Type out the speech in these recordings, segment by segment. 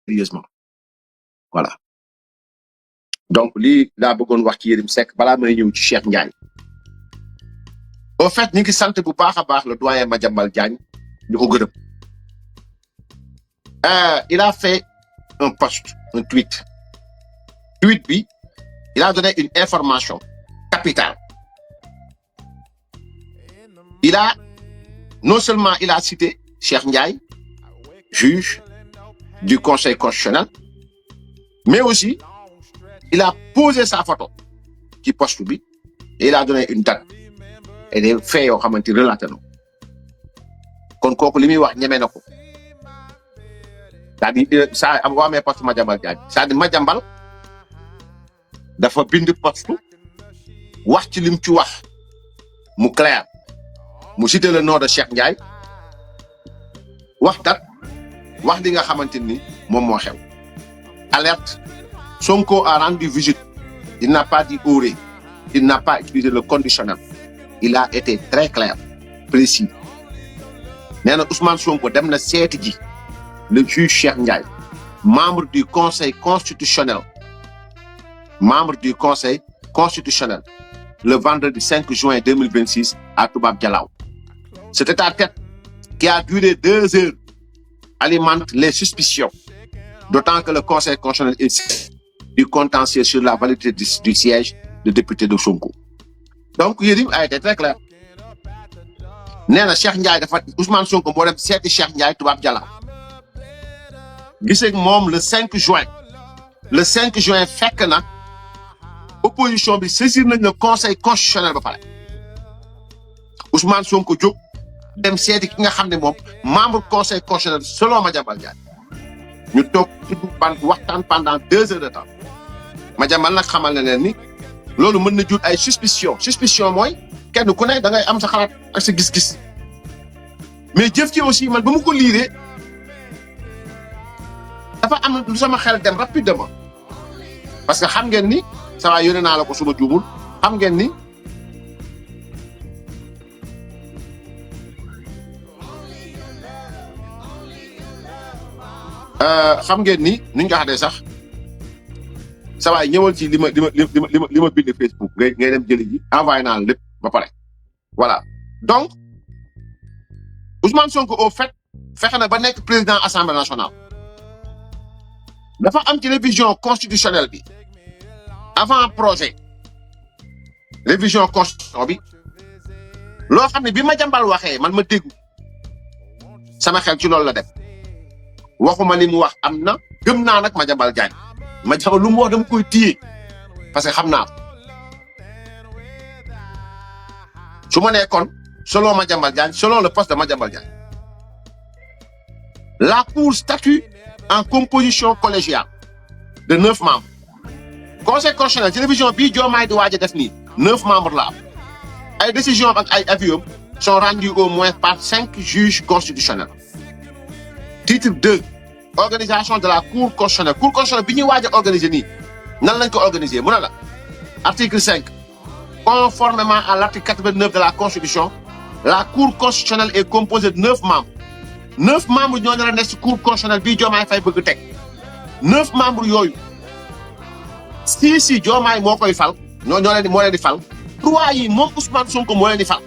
sérieusement voilà donc lii laa bëggoon wax ci Yérim Seck balaa may ñëw ci Cheikh Ndiaye au fait ñu ngi sant bu baax a baax le doyen Madiambal Diagne ñu ko gërëm il a fait un post un tweet bi il a donné une information capitale non seulement il a cité Cheikh Ndiaye juge du Conseil constitutionnel mais aussi il a posé sa photo ci poste bi et il a donné une date et des faits yoo xamante relaté na kon kooku li muy wax ñeme na ko c'est-à-dire ça am boo amee poste Madiambal Diagne c'est-à-dire Madiambal dafa bind poste wax ci lim ci wax mu clair mu cité le nom de Cheikh Ndiaye wax date wax li nga xamante ni moom moo xew alerte Sonko a rendu visite il n'a pas dit aurait il n'a pas utilisé le conditionnel il a été très clair précis nee na Ousmane Sonko dem na seeti ji le juge Cheikh Ndiaye membre du conseil constitutionnel le vendredi 5 juin 2026 à Toubab Dialaw. Cet tête-à-tête qui a duré 2 heures alimente les suspicions, d'autant que le conseil constitutionnel est du contentieux sur la validité du siège de député de Sonko. Donc Yérim a été très clair. nee na Cheikh Ndiaye dafa Ousmane Sonko moo dem seeti Cheikh Ndiaye Toubab Dialaw gisee moom le 5 juin fekk na opposition bi saisir nañ le conseil constitutionnel ba pare Ousmane Sonko jóg dem seeti ki nga xam ne moom membre conseil constitutionnel selon Madiambal Diagne ñu toog waxtaan pendant 2 heures de temps Madiambal nag xamal na leen ni loolu mën na jur ay suspicion mooy kenn ku ne da ngay am sa xalaat ak sa gis-gis mais jëf ci aussi man ba mu ko liiree dafa am lu sama xel dem rapidement parce que xam ngeen ni ça va yónnee naa la ko suma juumul xam ngeen ni ni ñu ko waxee sax ça va ñëwal ci li ma bind Facebook ngay dem jëli ji envoyé naa la lépp ba pare voilà donc Ousmane Sonko au fait fexe na ba nekk président assemblée nationale dafa am ci révision constitutionnelle bi avant projet révision constitution bi loo xam ne bi Madiambal waxee man ma déggu sama xel ci loolu la def waxuma li mu wax am na gëm naa nag Madiambal Diagne Madiambal lu mu wax dama koy téye parce que xam naa ko su ma nee kon selon Madiambal Diagne selon le poste de Madiambal Diagne la Cour statue en composition collégiale de 9 membres conseil constitutionnel ci révision bii Diomaye di waaj a def nii 9 membres la am ay décisions ak ay avis sont rendus au moins par 5 juges constitutionnels. Titre 2 organisation de la Cour constitutionnelle bi ñuy waaj a organiser nii nan lañ ko organiser mu ne la article 5 conformément à l'article 89 de la Constitution la Cour constitutionnelle est composée de 9 membres 9 membres ñoo nar a nekk ci Cour constitutionnelle bii Diomaye Faye bëgg teg 9 membres yooyu si Diomaye moo koy fal moo leen di fal 3 yi moom Ousmane Sonko moo leen di fal.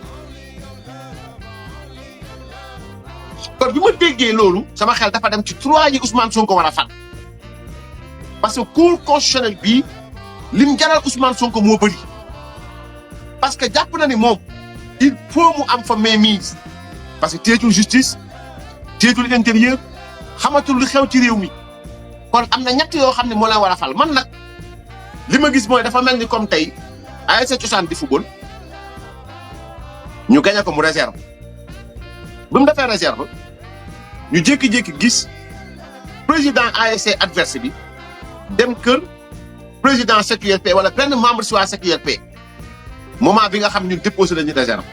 kon bi ma déggee loolu sama xel dafa dem ci 3 yi Ousmane Sonko war a fal parce que Cour constitutionnelle bii lim jaral Ousmane Sonko moo bëri parce que jàpp na ni moom il faut mu am fa mainmise parce que téyetul justice téyetul intérieur xamatul lu xew ci réew mi kon am na ñett yoo xam ne moo leen war a fal man nag li ma gis mooy dafa mel ni comme tey ASC Cosaan di football ñu gagné ko mu réserve bi mu defee réserve ñu jékki-jékki gis président ASC adverse bi dem kër président CQRP wala benn membre si waa CQRP moment bi nga xam ñun déposé nañu réserve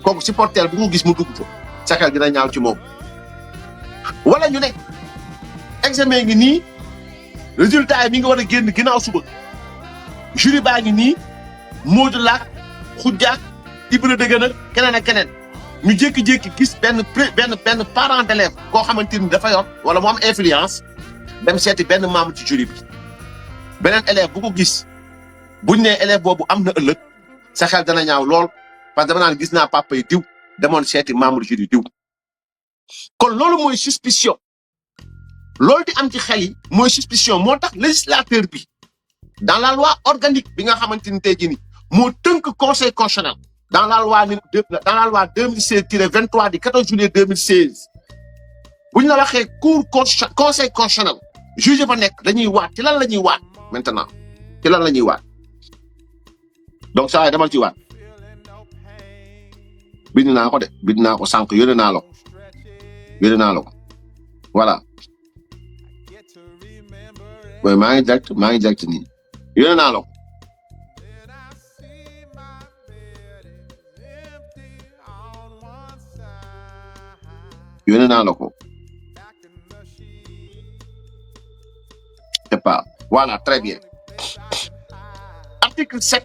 kooku supporter bu mu gis mu dugg fa sa xel dina ñaaw ci moom. wala ñu ne examen ngi nii résultat yi mi ngi war a génn ginnaaw suba jury baa ngi nii Modou Laak Khoudia Ibra Dëgën ak keneen ak keneen ñu jékki-jékki gis benn parent d'élève koo xamante ni dafa yor wala mu am influence dem seeti benn membre ci jury bi beneen élève bu ko gis buñ nee élève boobu am na ëllëg sa xel dana ñaaw lool parce que dama naan gis naa papa yi diw demoon seeti membre jury diw kon loolu mooy suspicion loolu di am ci xel yi mooy suspicion moo tax législateur bi dans la loi organique bi nga xamante ni tey jii nii moo tënk conseil constitutionnel dans la loi 2016-23 du 14 juillet 2016 bu ñu la waxee cour conseil constitutionnel juge ba nekk dañuy waat ci lan la ñuy waat maintenant ci lan la ñuy waat donc saa yi demal ci waat bind naa ko sànq yónnee naa la ko voilà mooy maa ngi direct nii yónnee naa la ko c'est pas voilà très bien article 7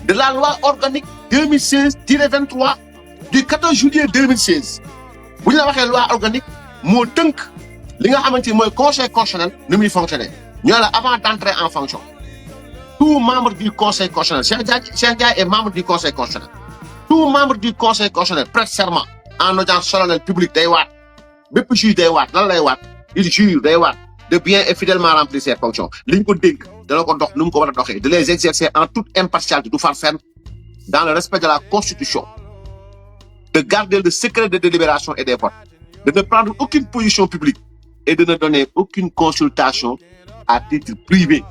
de la loi organique 2016-23 du 14 juillet 2016 bu ñu la waxee loi organique moo tënk li nga xamante ni mooy conseil constitutionnel nu muy fonctionner ñoo la avant d'entrer en fonction tout membre du conseil constitutionnel Cheikh Ndiaye est membre du conseil constitutionnel tout membre du conseil constitutionnel prête serment en audience solennelle publique day waat bépp juge day waat lan lay waat il jure day waat de bien et fidèlement remplir ses fonctions li ñu ko dénk dana ko dox nu mu ko war a doxee de les exercer en toute impartialité du far fenn dans le respect de la constitution de garder le secret de délibération et des votes de ne prendre aucune position publique et de ne donner aucune consultation à titre privé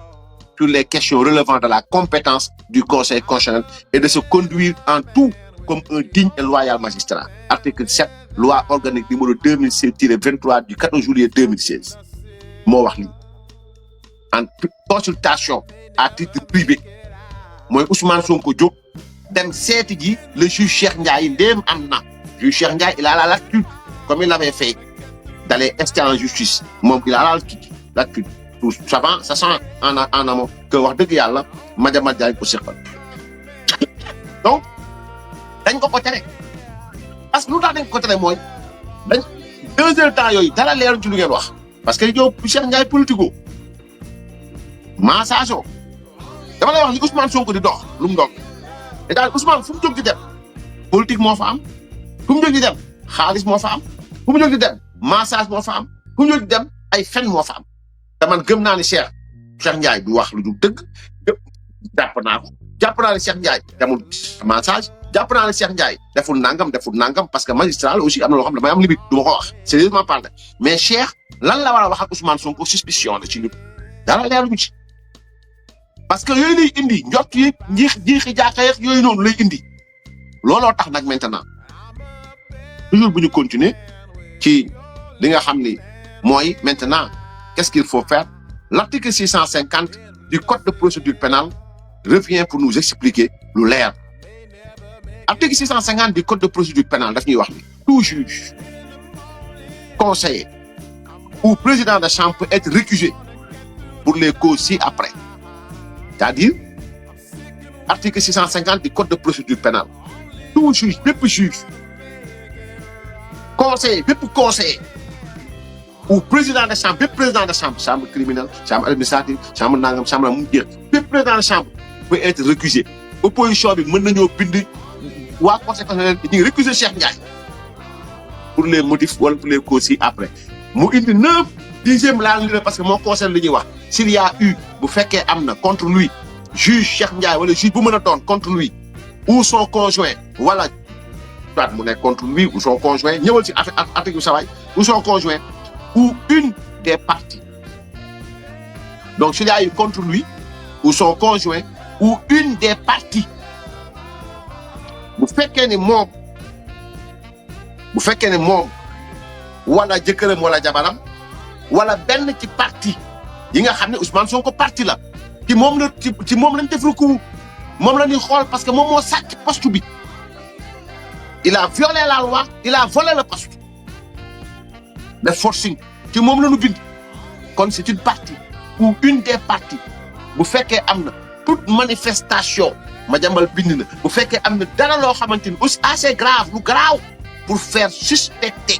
sur les questions relevant de la compétence du conseil constitutionnel et de se conduire en tout comme un digne et loyal magistrat. Article 7, loi organique numéro 2016-23 du 14 juillet 2016. moo wax lii en consultation à titre privé mooy Ousmane Sonko jóg dem seeti ji le juge Cheikh Ndiaye ndéem am na juge Cheikh Ndiaye il a la latitude comme il l'avait fait d'aller rester en justice moom il a la latitude tout ça sent en amont que wax dëgg yàlla Madiambal Diagne ko seqal donc dañ ko tere parce que lu tax dañ ko tere mooy dañ 2 heures temps yooyu dara leeru ci lu ngeen wax parce que yow Cheikh Ndiaye politico massage dama lay wax li Ousmane Sonko di dox lu mu doon et daal Ousmane fu mu jóg di dem politique moo fa am fu mu jóg di dem xaalis moo fa am fu mu jóg di dem massage moo fa am fu mu jóg di dem ay fen moo fa am te man gëm naa ni Cheikh Ndiaye du wax lu dul dëgg jàpp naa ni Cheikh Ndiaye demul massage jàpp naa ne Cheikh Ndiaye deful nangam parce que magistrat la aussi am na loo xam ne damay am limite du ma ko wax sérieusement parlé mais Cheikh lan la war a wax ak Ousmane Sonko suspicion la ci ñun dara leeruñu ci parce que yooyu lay indi njort yi jiixi jaaxeex yooyu noonu lay indi looloo tax nag maintenant toujours bu ñu continuer ci li nga xam ni mooy maintenant qu'est-ce qu'il faut faire l'article 650 du code de procédure pénale revient pour nous expliquer lu leer article 650 du code de procédure pénale daf ñuy wax ni tout juge conseiller ou président de chambre peut être récusé pour les causes ci-après. C'est-à-dire, article 650 du code de procédure pénale. Tout juge, bépp juge, conseiller, bépp conseiller, ou président de chambre, bépp président de chambre criminelle, chambre administrative, chambre nangam, chambre mu jeex, bépp président de chambre peut être récusé. Opposition bi mën nañoo bind waa conseil constitutionnel dañuy récuser Cheikh Ndiaye pour les motifs wala pour les causes ci-après. mu indi 9 dixième laa li parce que moo concerne li ñuy wax s'il y a eu bu fekkee am na contre lui juge Cheikh Ndiaye wala juge bu mën a doon contre lui ou son conjoint wala soit mu nekk contre lui ou son conjoint ñëwal ci article bi sawaay ou son conjoint ou une des parties donc s'il y a eu contre lui ou son conjoint ou une des parties bu fekkee ne moom wala jëkkëram wala jabaram wala benn ci parti yi nga xam ne Ousmane Sonko parti la ci moom lañ def recours moom la ñuy xool parce que moom moo sàcc poste bi il a violé la loi il a volé le poste de forcing ci moom la ñu bind kon c'est une partie ou une des parties bu fekkee am na toute manifestation Madiambal bind na bu fekkee am na dara loo xamante ni aussi assez grave lu garaaw pour faire suspecter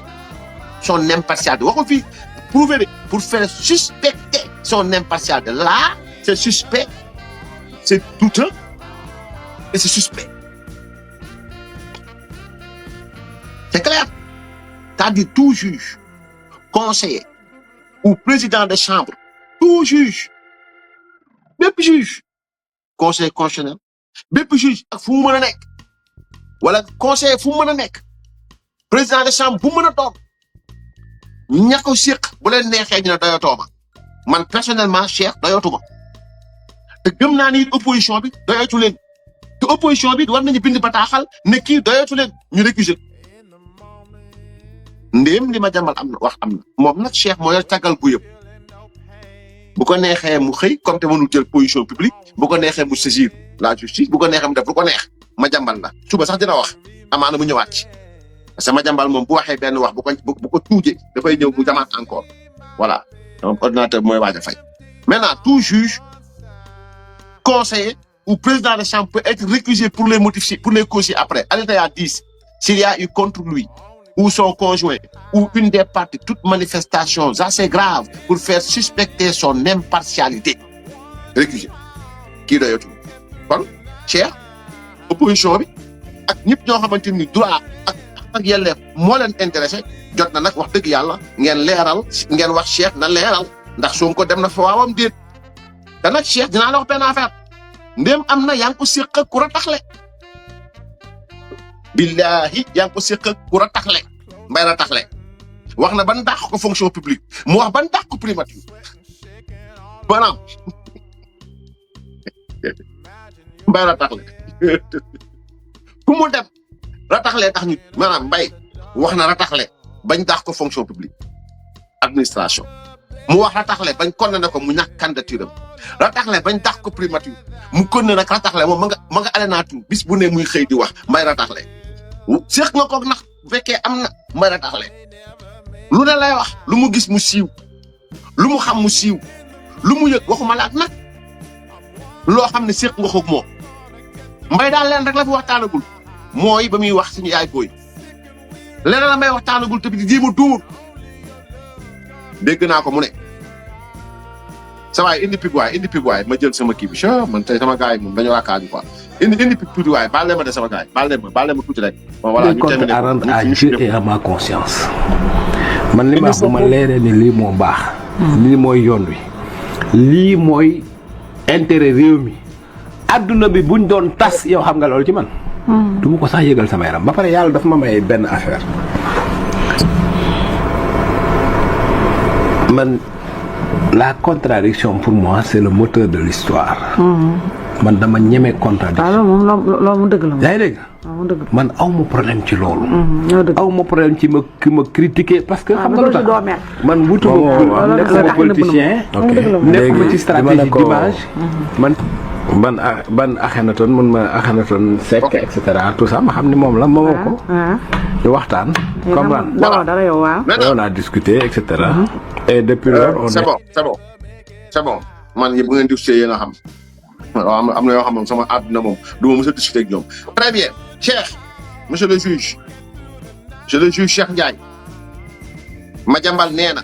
son impartialité waxul fii prouver de pour faire suspecter son impartialité. Là c'est suspect, c'est douteux et c'est suspect. C'est clair. C'est-à-dire tout juge, conseiller ou président de chambre, tout juge, bépp juge, conseil constitutionnel, bépp juge ak fu mu mën a nekk wala conseiller fu mu mën a nekk président de chambre bu mën a doon ña ko séq bu leen neexee ñu ne doyatoo ma man personnellement Cheikh doyatuma te gëm naa ni opposition bi doyatu leen te opposition bi war nañu bind bataaxal ne kii doyatu leen ñu récuser ndéem li ma jàmbal am na wax am na moom nag Cheikh moo yor tàggal gu yëpp bu ko neexee mu xëy comme te mënul jël position publique bu ko neexee mu saisir la justice bu ko neexee mu def lu ko neex ma jàmbal la suba sax dina wax amaana mu ñëwaat ci parce que ma jàmbal moom bu waxee benn wax bu ko tuujee dafay ñëw mu jamaat encore voilà donc ordinateur mooy waaj a fay. Maintenant tout juge, conseiller ou président de chambre peut être récusé pour les motifs pour les causes après. Alinéa 10, s'il y a eu contre lui ou son conjoint ou une des parties toute manifestation assez grave pour faire suspecter son impartialité. Récusé. Kii doyatu kon Cheikh opposition bi ak ñëpp ñoo xamante ni droit ak yelleef moo leen intéressé jot na nag wax dëgg yàlla ngeen leeral ngeen wax Cheikh na leeral ndax Sonko dem na fa waawam déet te nag Cheikh dinaa la wax benn affaire ndéem am na yaa ngi ko séq ak ku rataxle billahi yaa ngi ko séq ak ku rataxle mbay rataxle wax na ban dàq ko fonction publique mu wax ban dàq ko primature maanaam mbay rataxle ku mu dem rataxle tax ñu maanaam mbay wax na rataxle bañ dàq ko fonction publique administration mu wax rataxle bañ condamné ko mu ñàkk candidature am rataxle bañ dàq ko primature mu condamné nag rataxle moom ma nga alénaatu bis bu ne muy xëy di wax mbay rataxle seex nga koog nax bu fekkee am na mbay rataxle lu ne lay wax lu mu gis mu siiw lu mu xam mu siiw lu mu yëg waxuma laat nag loo xam ne seex nga koog moom mbay daal leen rek la fi waxtaanagul mooy ba muy wax suñu yaay booy leneen la may waxtaanagul te di jéem a dóor dégg naa ko mu ne sa waay indi pig waay ma jël sama kii bi man tey sama gars yi moom dañoo raakaaju quoi indi pig tuuti waay baal leen ma de sama gars yi baal leen ma tuuti rek. bon voilà ñu terminé à rendre à Dieu et à ma conscience. man li ma wax bu ma leeree ni lii moo baax. lii mooy yoon wi. lii mooy intérêt réew mi. adduna bi buñ doon tas yow xam nga loolu ci man. du ma ko sax yëgal sama yaram ba pare yàlla daf ma may benn affaire. man la contradiction pour moi c'est le moteur de l'histoire. man dama ñeme contradiction. waaw loolu moom dëgg la. yaa ngi dégg. man aw ma problème ci loolu. aw ma problème ci ma critiquer parce que. xam nga lu tax man wutuma nekkuma politicien. nekkuma ci stratégie d'image. ban Akhenaton mun ma Akhenaton Seck et cetera tout ça ma xam ni moom la moo ko. ñu waxtaan. comprendre dara yow waaw. on a discuté et cetera. et depuis lors on c'est bon man yëpp bu ngeen discuté yéen a xam am na yoo xam moom sama àdduna moom du ma mës a discuté ak ñoom. très bien Cheikh monsieur le juge Cheikh Ndiaye Madiambal nee na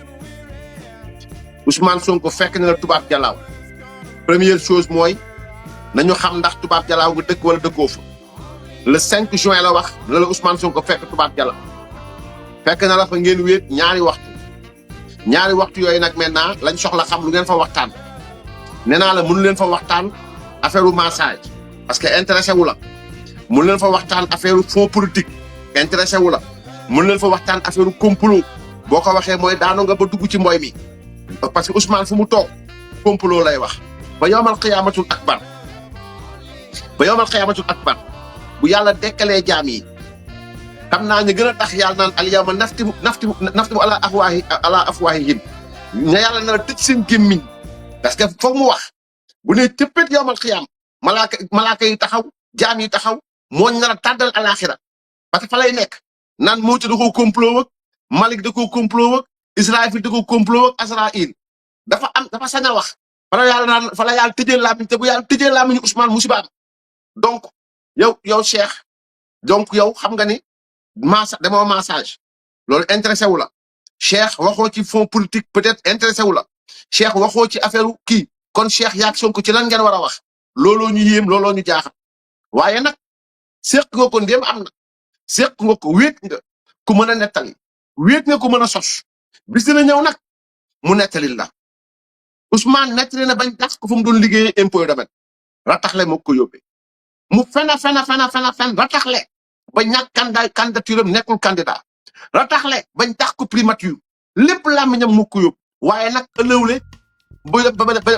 Ousmane Sonko fekk na la tubaab jalaaw première chose mooy nañu xam ndax tubaab jalaaw nga dëkk wala dëkkoo fa le 5 juin la wax la Ousmane Sonko fekk tubaab jalaaw fekk na la fa ngeen wéet ñaari waxtu yooyu nag maintenant lañ soxla xam lu ngeen fa waxtaan nee naa la mënu leen fa waxtaan affaire u massage parce que intéressé wu la mënu leen fa waxtaan affaire u fonds politique intéressé wu la mënu leen fa waxtaan affaire u complot boo ko waxee mooy daanu nga ba dugg ci mboy mi parce que Ousmane fu mu toog complot lay wax ba yowmal xiyaamatul akbar bu yàlla dekkalee jaam yi xam naa ñu gën a tax yàlla naan al yawma naftimu ala afwaahihim ña yàlla na la tëj seen gémmiñ parce que foog mu wax bu ne tëppét yowmal xiyaam malaaka yi taxaw jaam yi taxaw moo nar a tàddal alaxira parce que fa lay nekk naan moo ci da koo complot ak Malik da koo complot ak Israël da koo complot ak Azraïl dafa sañ a wax fa la yàlla tëjee làmmiñ te bu yàlla tëjee làmmiñ Ousmane musiba am donc yow Cheikh donc yow xam nga ni demoo massage loolu intéressé wu la Cheikh waxoo ci fonds politique peut-être intéressé wu la Cheikh waxoo ci affaire kii kon Cheikh yaag Sonko ci lan ngeen war a wax looloo ñu yéem looloo ñu jaaxal waaye nag seq nga ko ndéem am na seq nga ko wéet nga ku mën a nettali wéet nga ku mën a sos bis dina ñëw nag mu nettali la Ousmane nettali na bañ tax ko fu mu doon liggéeyee impôt domaine rataxle moo ko yóbbee mu fen rataxle ba ñàkk candidature am nekkul candidat rataxle bañ tax ko primature lépp làmmiñam moo ko yóbbu waaye nag ëllëwle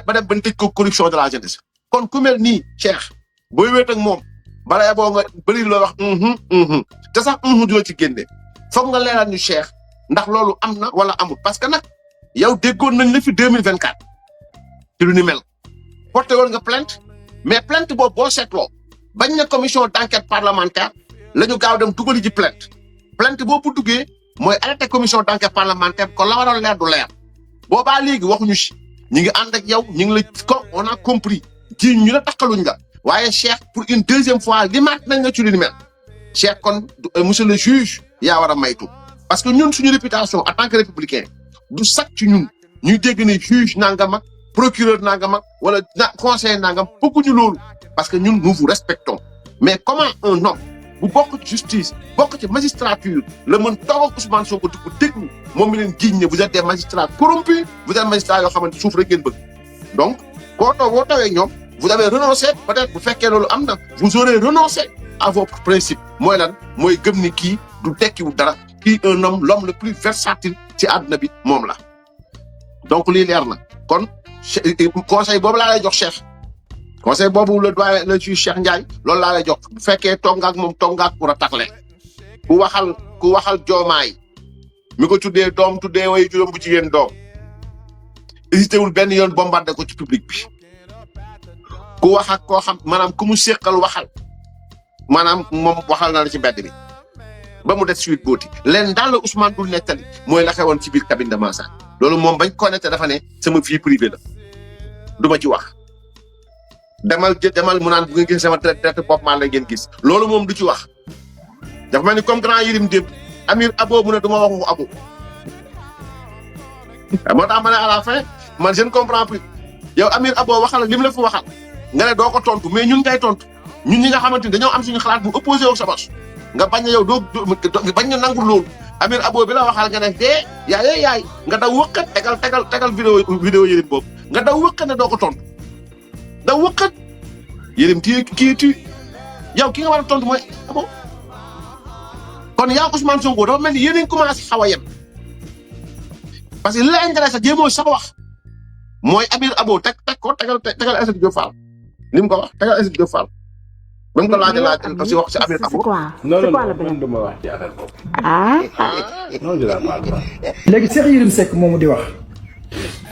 ba dem bañ tëj ko corruption de la jeunesse kon ku mel nii Cheikh booy wéet ak moom balay boo nga bëri loo wax te sax du la ci génne foog nga leeral ñu Cheikh ndax loolu am na wala amul parce que nag yow déggoon nañ la fi 2024 ci lu ni mel porté woon nga plainte mais plainte boobu boo seetloo bañ na commission d'enquête parlementaire la ñu gaaw dem dugali ji plainte boobu duggee mooy arrêté commission d'enquête parlementaire kon la waroon leer du leer boobaa léegi waxuñu si ñi ngi ànd ak yow ñi ngi la ko on a compris ji ñu la takkaluñ la waaye Cheikh pour une deuxième fois limaat nañ la ci lu ni mel Cheikh kon monsieur le juge yaa war a maytu parce que ñun suñu réputation en tant que républicain du sax ci ñun ñuy dégg ne juge nangam ak procureur nangam ak wala conseiller nangam bëgguñu loolu parce que ñun nous vous respectons mais comment un homme bu bokk ci justice bokk ci magistrature la mën toog ak Ousmane Sonko di ko déglu moom mi leen giñ ne vous êtes des magistrats corrompus vous êtes magistrats yoo xamante suuf rek ngeen bëgg donc boo tawee ñoom vous avez renoncé peut-être bu fekkee loolu am na vous aurez renoncé à vos principes mooy lan mooy gëm ni kii du tekkiwu dara kii un homme l'homme le plus versatile ci àdduna bi moom la donc lii leer na kon conseil boobu laa lay jox Cheikh conseil boobu le doyen le juge Cheikh Ndiaye loolu laa lay jox bu fekkee toog nga ak moom toog nga ak pour a taxle ku waxal Diomaye mi ko tuddee doom tuddee way juróom bu jigéen doom hésité wul benn yoon bombardé ko ci public bi ku wax ak koo xam maanaam ku mu séqal waxal maanaam moom waxal na la ci mbedd bi ba mu des suite booti leen daal la Ousmane dul nettali mooy la xewoon ci biir cabine de massage loolu moom bañ ko nette dafa ne sama vie privée la du ma ci wax demal mu naan bu ngeen gis sama traite bopp maa la ngeen gis loolu moom du ci wax dafa mel ni comme grand Yérim démb Amir Abo mu ne du ma waxu Abo moo tax ma ne à la fin man je ne comprends plus yow Amir Abo waxal lim la fi waxal nga ne doo ko tontu mais ñun ngay tontu ñun ñi nga xamante ni dañoo am suñu xalaat bu opposé wu sa bos nga bañ a yow doo bañ na nangu loolu Amir Abo bi la waxal nga ne dee yaay nga daw wëkkat tegal vidéo Yérim boobu nga daw wëkkat ne doo ko tontu daw wëkkat Yérim kii yow ki nga war a tontu mooy Abo kon yaa Ousmane Sonko dafa mel ni yéen a ngi commencé xaw a yem parce que li la intéressé jéemoo sax wax mooy Amir Abo tegal Aïssatou Diop Fall li mu ko wax tegal Aïssatou Diop Fall ba mu ko laaj si wax si Amir Abo. non man duma wax ci affaire boobu. non je la parle pas. léegi Cheikh Yérim Seck moomu di wax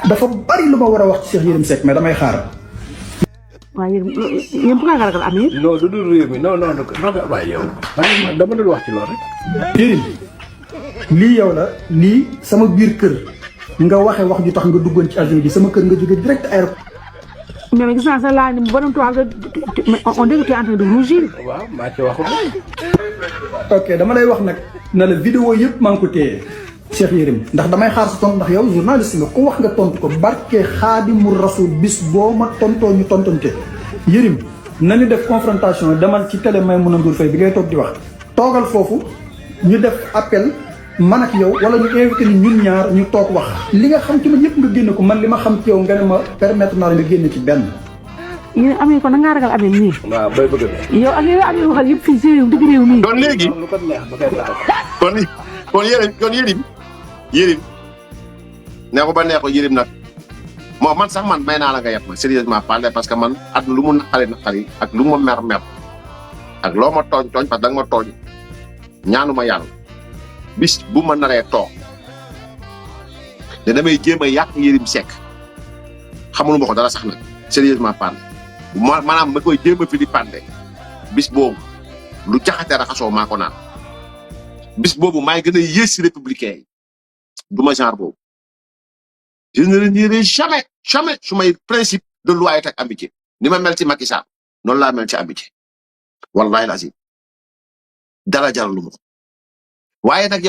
dafa bari lu ma war a wax ci Cheikh Yérim Seck mais damay xaar. waaye yéen bu nga ragal Amir. non du dul réew mi non waaye yow. dama dul wax ci loolu rek. Yérim lii yow la lii sama biir kër nga waxe wax ju tax nga duggoon ci avion ji sama kër nga jóge direct aéroport. mais gis naa sa laaj ni bonam toile on dirait que tu es en train de rougir. waaw maa ci waxul. ok dama lay wax nag na la vidéo yëpp maa ngi ko téye Cheikh Yérim ndax damay xaar sa tontu ndax yow journaliste nga ku wax nga tontu ko barke Xaadimu Rasul bis boo ma tontoo ñu tontonte Yérim nañu def confrontation demal ci télé Maïmouna Ndour Faye bi ngay toog di wax toogal foofu ñu def appel man ak yow wala ñu invité ni ñun ñaar ñu toog wax li nga xam ci man yëpp nga génne ko man li ma xam ci yow nga ne ma permettre naa la nga génne ci benn. yéen Amir kon da ngaa ragal Amir nii. waaw bay bëgg a yow ak yow Amir waxal yëpp fii si réew digg réew nii. kon léegi lu ko neex ba koy taxaw. kon Yérim neexu ba neexu Yérim nag moo man sax man may naa la nga yeb ma sérieusement parler parce que man at lu mu naqari ak lu ma mer ak loo ma tooñ parce que da nga ma tooñ ñaanuma yàlla bis bu ma naree toog te damay jéem a yàq Yérim Seck xamulu ma ko dara sax nag sérieusement parler maanaam ma koy jéem a fi di pande bis boobu lu jaxate raxasoo maa ko naan bis boobu maay gën a yées si républicain yi du ma genre boobu je ne renierai jamais su may principe de loyauté ak amitié ni ma mel ci Macky Sall noonu laa mel ci amitié wallahi lazim dara jaralu ma ko waaye nag